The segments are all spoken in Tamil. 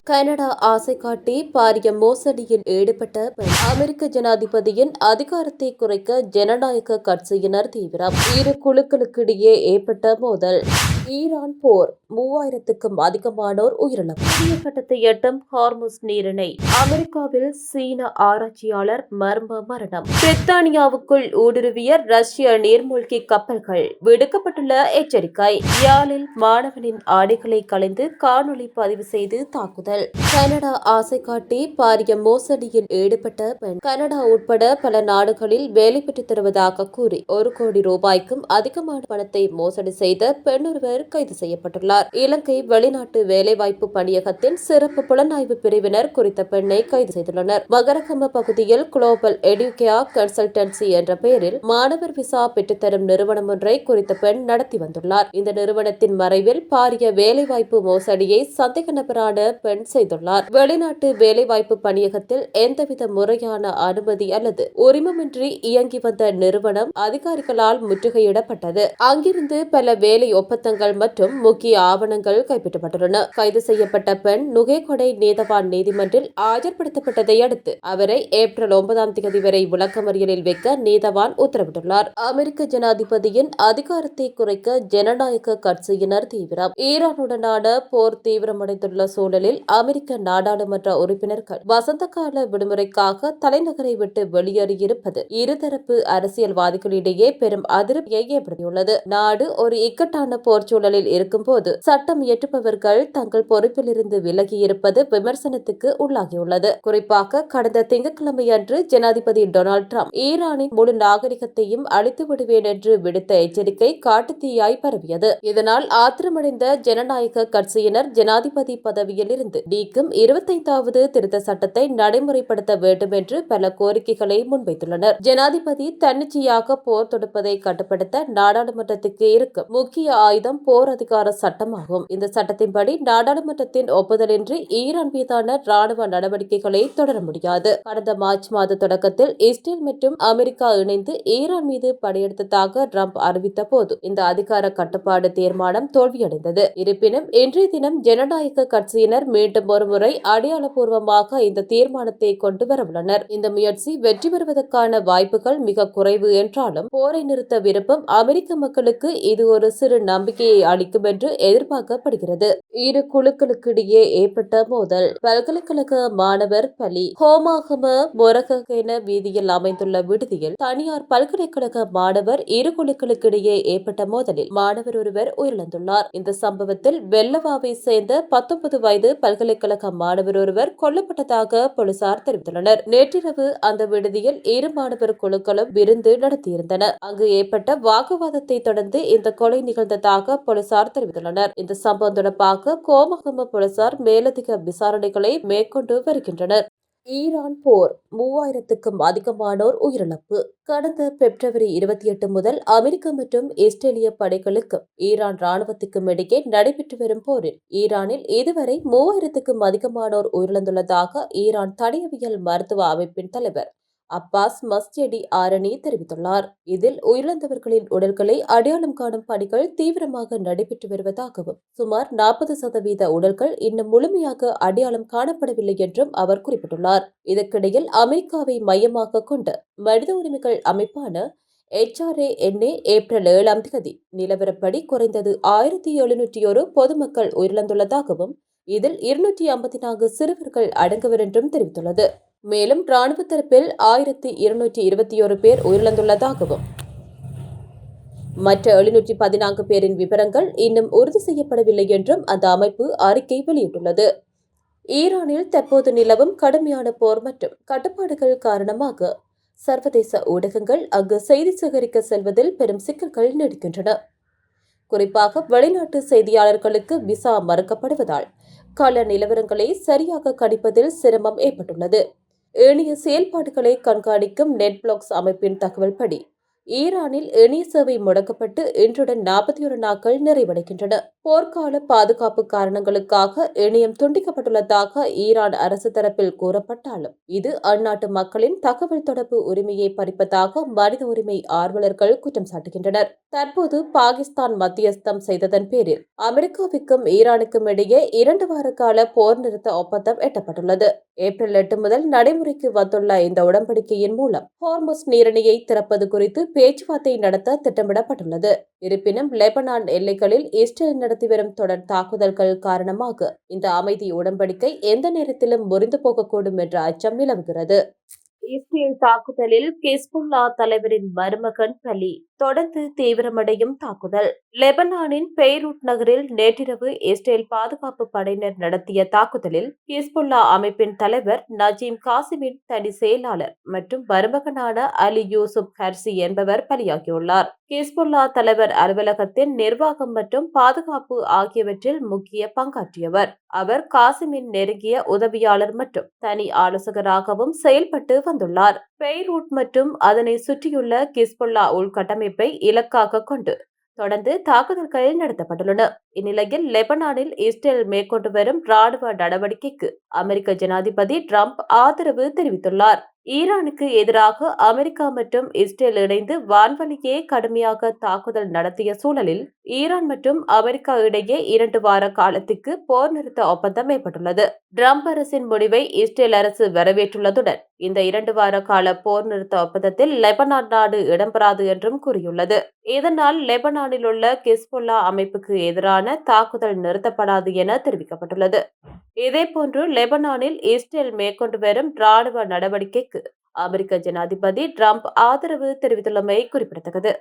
கனடா ஆசை காட்டி பாரிய மோசடியில் ஈடுபட்ட அமெரிக்க ஜனாதிபதியின் அதிகாரத்தை குறைக்க ஜனநாயக கட்சியினர் தீவிரம். இரு குழுக்களுக்கிடையே ஏற்பட்ட மோதல். ஈரான் போர் 3000க்கும் அதிகமானோர் உயிரிழப்பு. புதிய கட்டத்தை எட்டும் ஹார்முஸ் நீரிணை. அமெரிக்காவில் சீன ஆராய்ச்சியாளர் மர்ம மரணம். பிரித்தானியாவுக்குள் ஊடுருவிய ரஷ்ய நீர்மூழ்கி கப்பல்கள். விடுக்கப்பட்டுள்ள எச்சரிக்கை. யாழில் மாணவனின் ஆடைகளை களைந்து காணொலி பதிவு செய்து தாக்குதல். கனடா ஆசை காட்டி பாரிய மோசடியில் ஈடுபட்ட பெண். கனடா உட்பட பல நாடுகளில் வேலை பெற்றுத் தருவதாக கூறி 1 கோடி ரூபாய்க்கும் அதிகமான பணத்தை மோசடி செய்த பெண்ணொருவர் கைது செய்யப்பட்டுள்ளார். இலங்கை வெளிநாட்டு வேலைவாய்ப்பு பணியகத்தின் சிறப்பு புலனாய்வு பிரிவினர் குறித்த பெண்ணை கைது செய்துள்ளனர். மகரகம பகுதியில் குளோபல் எடுகேயா கன்சல்டன்சி என்ற பெயரில் மாணவர் விசா பெற்றுத்தரும் நிறுவனம் ஒன்றை குறித்த பெண் நடத்தி வந்துள்ளார். இந்த நிறுவனத்தின் மறைவில் பாரிய வேலைவாய்ப்பு மோசடியை சந்தேக நபரான பெண் செய்துள்ளார். வெளிநாட்டு வேலைவாய்ப்பு பணியகத்தில் எந்தவித முறையான அனுமதி அல்லது உரிமமின்றி இயங்கி வந்த நிறுவனம் அதிகாரிகளால் முற்றுகையிடப்பட்டது. அங்கிருந்து பல வேலை ஒப்பந்தங்கள் மற்றும் முக்கிய ஆவணங்கள் கைப்பற்றப்பட்டுள்ளன. கைது செய்யப்பட்ட பெண் நுகேகொடை நீதவான் நீதிமன்றில் ஆஜர்படுத்தப்பட்டதை அடுத்து அவரை ஏப்ரல் 9ஆம் தேதி வரை விளக்கமறியலில் வைக்க நீதவான் உத்தரவிட்டுள்ளார். அமெரிக்க ஜனாதிபதியின் அதிகாரத்தை குறைக்க ஜனநாயக கட்சியினர் தீவிரம். ஈரானுடனான போர் தீவிரமடைந்துள்ள சூழலில் அமெரிக்க நாடாளுமன்ற உறுப்பினர்கள் வசந்த கால விடுமுறைக்காக தலைநகரை விட்டு வெளியேறியிருப்பது இருதரப்பு அரசியல்வாதிகளிடையே பெரும் அதிருப்தியை ஏற்படுத்தியுள்ளது. நாடு ஒரு இக்கட்டான போர்ச்சூழலில் இருக்கும்போது சட்டம் இயற்றுபவர்கள் தங்கள் பொறுப்பிலிருந்து விலகியிருப்பது விமர்சனத்துக்கு உள்ளாகியுள்ளது. குறிப்பாக கடந்த திங்கட்கிழமை அன்று ஜனாதிபதி டொனால்டு டிரம்ப் ஈரானின் முழு நாகரிகத்தையும் அழித்து விடுவேன் என்று விடுத்த எச்சரிக்கை காட்டுத்தீயாய் பரவியது. இதனால் ஆத்திரமடைந்த ஜனநாயக கட்சியினர் ஜனாதிபதி பதவியில் இருந்து நீக்கும் 25வது திருத்த சட்டத்தை நடைமுறைப்படுத்த வேண்டும் என்று பல கோரிக்கைகளை முன்வைத்துள்ளனர். ஜனாதிபதி தன்னிச்சையாக போர் தொடுப்பதை கட்டுப்படுத்த நாடாளுமன்றத்துக்கு இருக்கும் முக்கிய ஆயுதம் போர் அதிகார சட்டமாகும். இந்த சட்டத்தின்படி நாடாளுமன்றத்தின் ஒப்புதலின்றி ஈரான் மீதான ராணுவ நடவடிக்கைகளை தொடர முடியாது. கடந்த மார்ச் மாத தொடக்கத்தில் இஸ்ரேல் மற்றும் அமெரிக்கா இணைந்து ஈரான் மீது படையெடுத்ததாக ட்ரம்ப் அறிவித்த போது இந்த அதிகார கட்டுப்பாடு தீர்மானம் தோல்வியடைந்தது. இருப்பினும் இன்றைய தினம் ஜனநாயக கட்சியினர் மீண்டும் ஒருமுறை அடையாளப்பூர்வமாக இந்த தீர்மானத்தை கொண்டு வரவுள்ளனர். இந்த முயற்சி வெற்றி பெறுவதற்கான வாய்ப்புகள் மிக குறைவு என்றாலும் போரை நிறுத்த விருப்பம் அமெரிக்க மக்களுக்கு இது ஒரு சிறு நம்பிக்கையை அளிக்கும் என்று எதிர்பார்க்கப்படுகிறது. இரு குழுக்களுக்கிடையே ஏற்பட்ட மோதல். பல்கலைக்கழக மாணவர் பலி. ஹோமாகம மொரககென வீதியில் அமைந்துள்ள விடுதியில் தனியார் பல்கலைக்கழக மாணவர் இரு குழுக்களுக்கிடையே ஏற்பட்ட மோதலில் மாணவர் ஒருவர் உயிரிழந்துள்ளார். இந்த சம்பவத்தில் வெள்ளவாவை சேர்ந்த 19 வயது பல்கலைக்கழக மாணவர் ஒருவர் கொல்லப்பட்டதாக போலீசார் தெரிவித்துள்ளனர். நேற்றிரவு அந்த விடுதியில் இரு மாணவர் குழுக்களும் விருந்து நடத்தியிருந்தன. அங்கு ஏற்பட்ட வாக்குவாதத்தை தொடர்ந்து இந்த கொலை நிகழ்ந்ததாக போலீசார் தெரிவித்துள்ளனர். இந்த சம்பவம் தொடர்பாக கோமகம போலீசார் மேலதிக விசாரணைகளை மேற்கொண்டு வருகின்றனர். ஈரான் போர் 3000க்கும் அதிகமானோர் உயிரிழப்பு. கடந்த பிப்ரவரி 28 முதல் அமெரிக்க மற்றும் இஸ்ரேலிய படைகளுக்கும் ஈரான் ராணுவத்துக்கும் இடையே நடைபெற்று வரும் போரில் ஈரானில் இதுவரை 3000க்கும் அதிகமானோர் உயிரிழந்துள்ளதாக ஈரான் தடயவியல் மருத்துவ அமைப்பின் தலைவர் அப்பாஸ் மஸ்ஜெடி ஆரணி தெரிவித்துள்ளார். இதில் உயிரிழந்தவர்களின் உடல்களை அடையாளம் காணும் பணிகள் தீவிரமாக நடைபெற்று வருவதாகவும் சுமார் 40% உடல்கள் இன்னும் முழுமையாக அடையாளம் காணப்படவில்லை என்றும் அவர் குறிப்பிட்டுள்ளார். இதற்கிடையில் அமெரிக்காவை மையமாக கொண்ட மனித உரிமைகள் அமைப்பான HRANA ஏப்ரல் 7ஆம் தேதி நிலவரப்படி குறைந்தது 1701 பொதுமக்கள் உயிரிழந்துள்ளதாகவும் இதில் 254 சிறுவர்கள் அடங்குவர் என்றும் தெரிவித்துள்ளது. மேலும் ராணுவ தரப்பில் 1221 பேர் உயிரிழந்துள்ளதாகவும் மற்ற 714 பேரின் விவரங்கள் இன்னும் உறுதி செய்யப்படவில்லை என்றும் அந்த அமைப்பு அறிக்கை வெளியிட்டுள்ளது. ஈரானில் தற்போது நிலவும் கடுமையான போர் மற்றும் கட்டுப்பாடுகள் காரணமாக சர்வதேச ஊடகங்கள் அங்கு செய்தி சேகரிக்க செல்வதில் பெரும் சிக்கல்கள் நீடிக்கின்றன. குறிப்பாக வெளிநாட்டு செய்தியாளர்களுக்கு விசா மறுக்கப்படுவதால் கள நிலவரங்களை சரியாக கணிப்பதில் சிரமம் ஏற்பட்டுள்ளது. ஏனைய செயல்பாடுகளை கண்காணிக்கும் நெட்பிளாக்ஸ் அமைப்பின் தகவல்படி ஈரானில் இணைய சேவை முடக்கப்பட்டு இன்றுடன் 41 நாட்கள் நிறைவடைகின்றன. போர்க்கால பாதுகாப்பு காரணங்களுக்காக இணையம் துண்டிக்கப்பட்டுள்ளதாக ஈரான் அரசு தரப்பில் கூறப்பட்டாலும் இது அந்நாட்டு மக்களின் தகவல் தொடர்பு உரிமையை பறிப்பதாக மனித உரிமை ஆர்வலர்கள் குற்றம் சாட்டுகின்றனர். தற்போது பாகிஸ்தான் மத்தியஸ்தம் செய்ததன் பேரில் அமெரிக்காவுக்கும் ஈரானுக்கும் இடையே 2 வார கால போர் நிறுத்த ஒப்பந்தம் எட்டப்பட்டுள்ளது. ஏப்ரல் 8 முதல் நடைமுறைக்கு வந்துள்ள இந்த உடன்படிக்கையின் மூலம் ஹோர்முஸ் நீரிணையை திறப்பது குறித்து பேச்சுவார்த்தை நடத்த திட்டமிடப்பட்டுள்ளது. இருப்பினும் லெபனான் எல்லைகளில் இஸ்ரேல் நடத்தி வரும் தொடர் தாக்குதல்கள் காரணமாக இந்த அமைதி உடன்படிக்கை எந்த நேரத்திலும் முறிந்து போகக்கூடும் என்ற அச்சம் நிலவுகிறது. இஸ்ரேல் தாக்குதலில் ஹிஸ்புல்லா தலைவரின் மருமகன் பலி. தொடர்ந்து தீவிரமடையும் தாக்குதல். லெபனானின் பெய்ரூட் நகரில் நேற்றிரவு இஸ்ரேல் பாதுகாப்பு படையினர் நடத்திய தாக்குதலில் ஹிஸ்புல்லா அமைப்பின் தலைவர் நஜீம் காசிமின் தனி செயலாளர் மற்றும் மருமகனான அலி யூசுப் ஹர்சி என்பவர் பலியாகியுள்ளார். ஹிஸ்புல்லா தலைவர் அலுவலகத்தின் நிர்வாகம் மற்றும் பாதுகாப்பு ஆகியவற்றில் முக்கிய பங்காற்றியவர். அவர் காசிமின் நெருங்கிய உதவியாளர் மற்றும் தனி ஆலோசகராகவும் செயல்பட்டு வந்துள்ளார். பெய்ரூட் மற்றும் அதனை சுற்றியுள்ள ஹிஸ்புல்லா உள்கட்டமைப்பை இலக்காக கொண்டு தொடர்ந்து தாக்குதல்கள் நடத்தப்பட்டுள்ளன. இந்நிலையில் லெபனானில் இஸ்ரேல் மேற்கொண்டு வரும் ராணுவ நடவடிக்கைக்கு அமெரிக்க ஜனாதிபதி டிரம்ப் ஆதரவு தெரிவித்துள்ளார். ஈரானுக்கு எதிராக அமெரிக்கா மற்றும் இஸ்ரேல் இணைந்து வான்வழியே கடுமையாக தாக்குதல் நடத்திய சூழலில் ஈரான் மற்றும் அமெரிக்கா இடையே 2 வார காலத்துக்கு போர் நிறுத்த ஒப்பந்தம் ஏற்பட்டுள்ளது. டிரம்ப் அரசின் முடிவை இஸ்ரேல் அரசு வரவேற்றுள்ளதுடன் இந்த 2 வார கால போர் நிறுத்த ஒப்பந்தத்தில் லெபனான் நாடு இடம்பெறாது என்றும் கூறியுள்ளது. இதனால் லெபனானில் உள்ள ஹிஸ்புல்லா அமைப்புக்கு எதிரான தாக்குதல் நிறுத்தப்படாது என தெரிவிக்கப்பட்டுள்ளது. இதேபோன்று லெபனானில் இஸ்ரேல் மேற்கொண்டு வரும் ராணுவ நடவடிக்கைக்கு அமெரிக்க ஜனாதிபதி டிரம்ப் ஆதரவு தெரிவித்துள்ளமை குறிப்பிடத்தக்கது.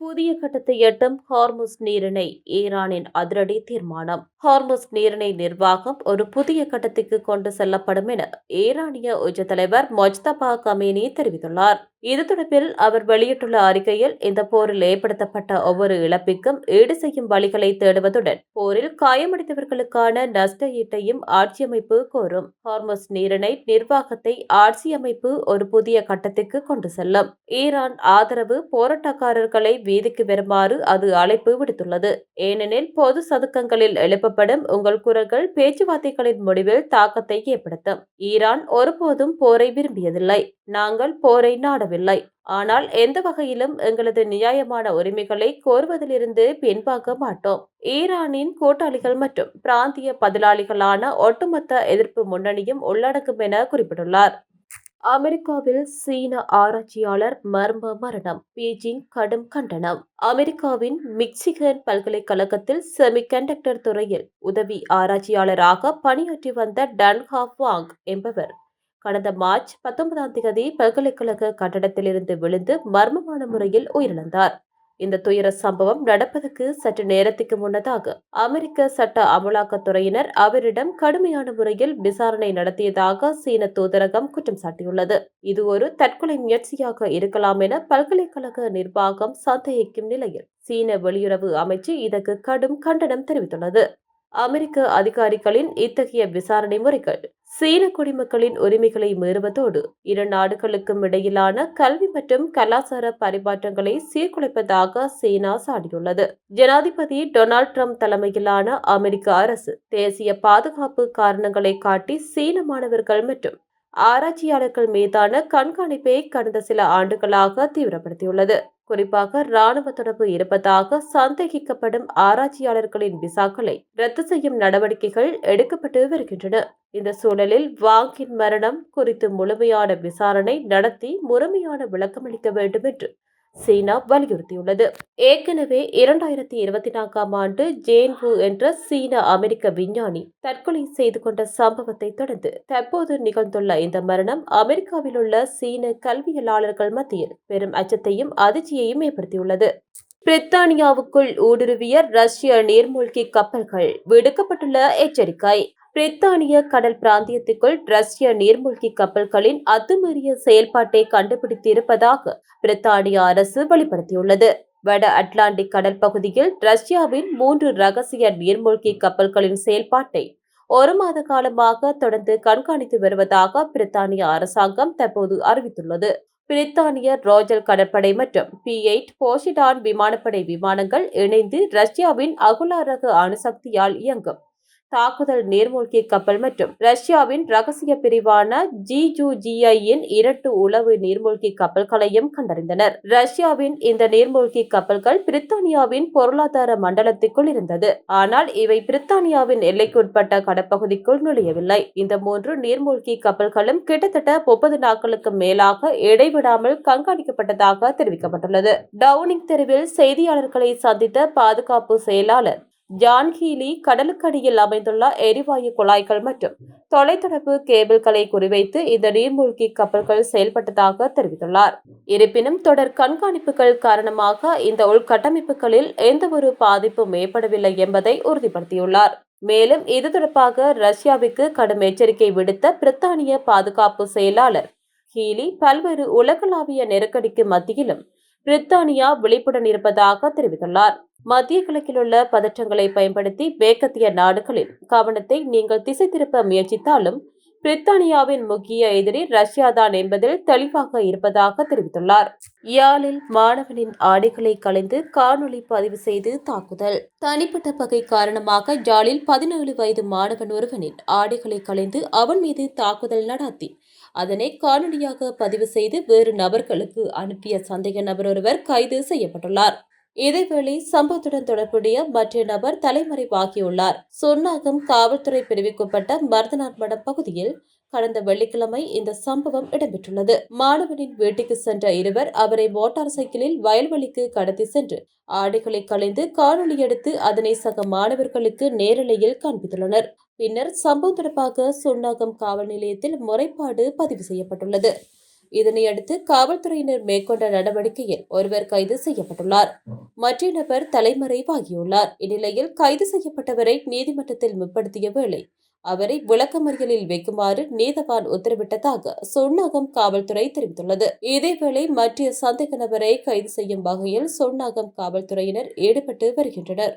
புதிய கட்டத்தை எட்டும் ஹார்முஸ் நீரிணை ஈரானின் அதிரடி தீர்மானம். ஹார்முஸ் நீரிணை நிர்வாகம் ஒரு புதிய கட்டத்துக்கு கொண்டு செல்லப்படும் என ஈரானிய உச்ச தலைவர் மொஜ்தபா கமேனி தெரிவித்துள்ளார். இது தொடர்பில் அவர் வெளியிட்டுள்ள அறிக்கையில் இந்த போரில் ஏற்படுத்தப்பட்ட ஒவ்வொரு இழப்பிற்கும் ஈடு செய்யும் வழிகளை தேடுவதுடன் போரில் காயமடைந்தவர்களுக்கான நஷ்ட ஈட்டையும் ஆட்சியமைப்பு கோரும். ஹார்முஸ் நீரிணை நிர்வாகத்தை ஆட்சியமைப்பு ஒரு புதிய கட்டத்துக்கு கொண்டு செல்லும். ஈரான் ஆதரவு போராட்டக்காரர்களை வீதிக்கு வருமாறு அது அழைப்பு விடுத்துள்ளது. ஏனெனில் பொது சதுக்கங்களில் எழுப்பப்படும் உங்கள் குரல்கள் பேச்சுவார்த்தைகளின் முடிவில் தாக்கத்தை ஏற்படுத்தும். ஈரான் ஒருபோதும் போரை விரும்பியதில்லை. நாங்கள் போரை நாடவில்லை. ஆனால் எந்த வகையிலும் எங்களது நியாயமான உரிமைகளை கோருவதிலிருந்து பின்வாங்க மாட்டோம். ஈரானின் கூட்டாளிகள் மற்றும் பிராந்திய பதிலாளிகளான ஒட்டுமொத்த எதிர்ப்பு முன்னணியும் உள்ளடங்கும் என குறிப்பிட்டுள்ளார். அமெரிக்காவில் சீன ஆராய்ச்சியாளர் மர்ம மரணம். பீஜிங் கடும் கண்டனம். அமெரிக்காவின் மிச்சிகன் பல்கலைக்கழகத்தில் செமிகண்டக்டர் துறையில் உதவி ஆராய்ச்சியாளராக பணியாற்றி வந்த டன்ஹாப் வாங் என்பவர் கடந்த மார்ச் 19 பல்கலைக்கழக கட்டடத்திலிருந்து விழுந்து மர்மமான முறையில் உயிரிழந்தார். இந்த துயர சம்பவம் நடப்பதற்கு சற்று நேரத்துக்கு முன்னதாக அமெரிக்க சட்ட அமலாக்கத்துறையினர் அவரிடம் கடுமையான முறையில் விசாரணை நடத்தியதாக சீன தூதரகம் குற்றம் சாட்டியுள்ளது. இது ஒரு தற்கொலை முயற்சியாக இருக்கலாம் என பல்கலைக்கழக நிர்வாகம் சந்தேகிக்கும் நிலையில் சீன வெளியுறவு அமைச்சு இதற்கு கடும் கண்டனம் தெரிவித்துள்ளது. அமெரிக்க அதிகாரிகளின் இத்தகைய விசாரணை முறைகள் சீன குடிமக்களின் உரிமைகளை மீறுவதோடு இரு நாடுகளுக்கும் இடையிலான கல்வி மற்றும் கலாச்சார பரிமாற்றங்களை சீர்குலைப்பதாக சீனா சாடியுள்ளது. ஜனாதிபதி டொனால்ட் ட்ரம்ப் தலைமையிலான அமெரிக்க அரசு தேசிய பாதுகாப்பு காரணங்களை காட்டி சீன மாணவர்கள் மற்றும் ஆராய்ச்சியாளர்கள் மீதான கண்காணிப்பை கடந்த சில ஆண்டுகளாக தீவிரப்படுத்தியுள்ளது. குறிப்பாக ராணுவ தொடர்பு இருப்பதாக சந்தேகிக்கப்படும் ஆராய்ச்சியாளர்களின் விசாக்களை ரத்து செய்யும் நடவடிக்கைகள் எடுக்கப்பட்டு வருகின்றன. இந்த சூழலில் வாங்கின் மரணம் குறித்து முழுமையான விசாரணை நடத்தி முழுமையான விளக்கமளிக்க வேண்டும் என்று சீனா வலியுறுத்தியுள்ளது. ஏற்கனவே 2024 ஆண்டு ஜேன் வு என்ற சீன அமெரிக்க விஞ்ஞானி தற்கொலை செய்து கொண்ட சம்பவத்தை தொடர்ந்து தற்போது நிகழ்ந்துள்ள இந்த மரணம் அமெரிக்காவில் உள்ள சீன கல்வியலாளர்கள் மத்தியில் பெரும் அச்சத்தையும் அதிர்ச்சியையும் ஏற்படுத்தியுள்ளது. பிரித்தானியாவுக்குள் ஊடுருவிய ரஷ்ய நீர்மூழ்கி கப்பல்கள் விடுக்கப்பட்டுள்ள எச்சரிக்கை. பிரித்தானிய கடல் பிராந்தியத்துக்குள் ரஷ்ய நீர்மூழ்கி கப்பல்களின் அத்துமீறிய செயல்பாட்டை கண்டுபிடித்திருப்பதாக பிரித்தானிய அரசு வெளிப்படுத்தியுள்ளது. வட அட்லாண்டிக் கடல் பகுதியில் ரஷ்யாவின் 3 ரகசிய நீர்மூழ்கி கப்பல்களின் செயல்பாட்டை 1 மாத காலமாக தொடர்ந்து கண்காணித்து வருவதாக பிரித்தானிய அரசாங்கம் தற்போது அறிவித்துள்ளது. பிரித்தானிய ராயல் கடற்படை மற்றும் P-8 போசிடான் விமானப்படை விமானங்கள் இணைந்து ரஷ்யாவின் அகுலா ரக அணுசக்தியால் இயங்கும் தாக்குதல் நீர்மூழ்கி கப்பல் மற்றும் ரஷ்யாவின் ரகசிய பிரிவான GUGI-யின் 2 உளவு நீர்மூழ்கி கப்பல்களையும் கண்டறிந்தனர். ரஷ்யாவின் இந்த நீர்மூழ்கி கப்பல்கள் பிரித்தானியாவின் பொருளாதார மண்டலத்திற்குள் இருந்தது. ஆனால் இவை பிரித்தானியாவின் எல்லைக்குட்பட்ட கடற்பகுதிக்குள் நுழையவில்லை. இந்த 3 நீர்மூழ்கி கப்பல்களும் கிட்டத்தட்ட 30 நாட்களுக்கு மேலாக இடைவிடாமல் கண்காணிக்கப்பட்டதாக தெரிவிக்கப்பட்டுள்ளது. டவுனிங் தெருவில் செய்தியாளர்களை சந்தித்த பாதுகாப்பு செயலாளர் ஜான் ஹீலி கடலுக்கடியில் அமைந்துள்ள எரிவாயு குழாய்கள் மற்றும் தொலைத்தொடர்பு கேபிள்களை குறிவைத்து இந்த நீர்மூழ்கி கப்பல்கள் செயல்பட்டதாக தெரிவித்துள்ளார். இருப்பினும் தொடர் கண்காணிப்புகள் காரணமாக இந்த உள்கட்டமைப்புகளில் எந்தவொரு பாதிப்பும் ஏற்படவில்லை என்பதை உறுதிப்படுத்தியுள்ளார். மேலும் இது தொடர்பாக ரஷ்யாவுக்கு கடும் எச்சரிக்கை விடுத்த பிரித்தானிய பாதுகாப்பு செயலாளர் ஹீலி பல்வேறு உலகளாவிய நெருக்கடிக்கு மத்தியிலும் பிரித்தானியா விழிப்புடன் இருப்பதாக தெரிவித்துள்ளார். மத்திய கிழக்கில் உள்ள பதற்றங்களை பயன்படுத்தி மேற்கத்திய நாடுகளின் கவனத்தை நீங்கள் திசை திருப்ப முயற்சித்தாலும் பிரித்தானியாவின் முக்கிய எதிரி ரஷ்யா தான் என்பதில் தெளிவாக இருப்பதாக தெரிவித்துள்ளார். யாழில் மாணவனின் ஆடைகளை களைந்து காணொலி பதிவு செய்து தாக்குதல். தனிப்பட்ட பகை காரணமாக யாழில் 17 வயது மாணவன் ஒருவனின் ஆடைகளை களைந்து அவன் மீது தாக்குதல் நடத்தி அதனை காணொலியாக பதிவு செய்து வேறு நபர்களுக்கு அனுப்பிய சந்தேக நபர் ஒருவர் கைது செய்யப்பட்டுள்ளார். இதேவேளை சம்பவத்துடன் தொடர்புடைய மற்ற நபர் தலைமறைவாகியுள்ளார். சொன்னாகம் காவல்துறை பிரிவுக்குட்பட்ட மருதநாட்மடம் பகுதியில் கடந்த வெள்ளிக்கிழமை இந்த சம்பவம் இடம்பெற்றுள்ளது. மாணவனின் வீட்டுக்கு சென்ற இருவர் அவரை மோட்டார் சைக்கிளில் வயல்வெளிக்கு கடத்தி சென்று ஆடைகளை களைந்து காணொலி எடுத்து அதனை சக மாணவர்களுக்கு நேரலையில் காண்பித்துள்ளனர். பின்னர் சம்பவம் தொடர்பாக சொன்னாகம் காவல் நிலையத்தில் முறைப்பாடு பதிவு செய்யப்பட்டுள்ளது. இதனையடுத்து காவல்துறையினர் மேற்கொண்ட நடவடிக்கையில் ஒருவர் கைது செய்யப்பட்டுள்ளார். மற்ற நபர் தலைமறைவாகியுள்ளார். இந்நிலையில் கைது செய்யப்பட்டவரை நீதிமன்றத்தில் முற்படுத்திய வேளை அவரை விளக்கமறியலில் வைக்குமாறு நீதவான் உத்தரவிட்டதாக சொன்னாகம் காவல்துறை தெரிவித்துள்ளது. இதேவேளை மற்ற சந்தேக நபரை கைது செய்யும் வகையில் சொன்னாகம் காவல்துறையினர் ஈடுபட்டு வருகின்றனர்.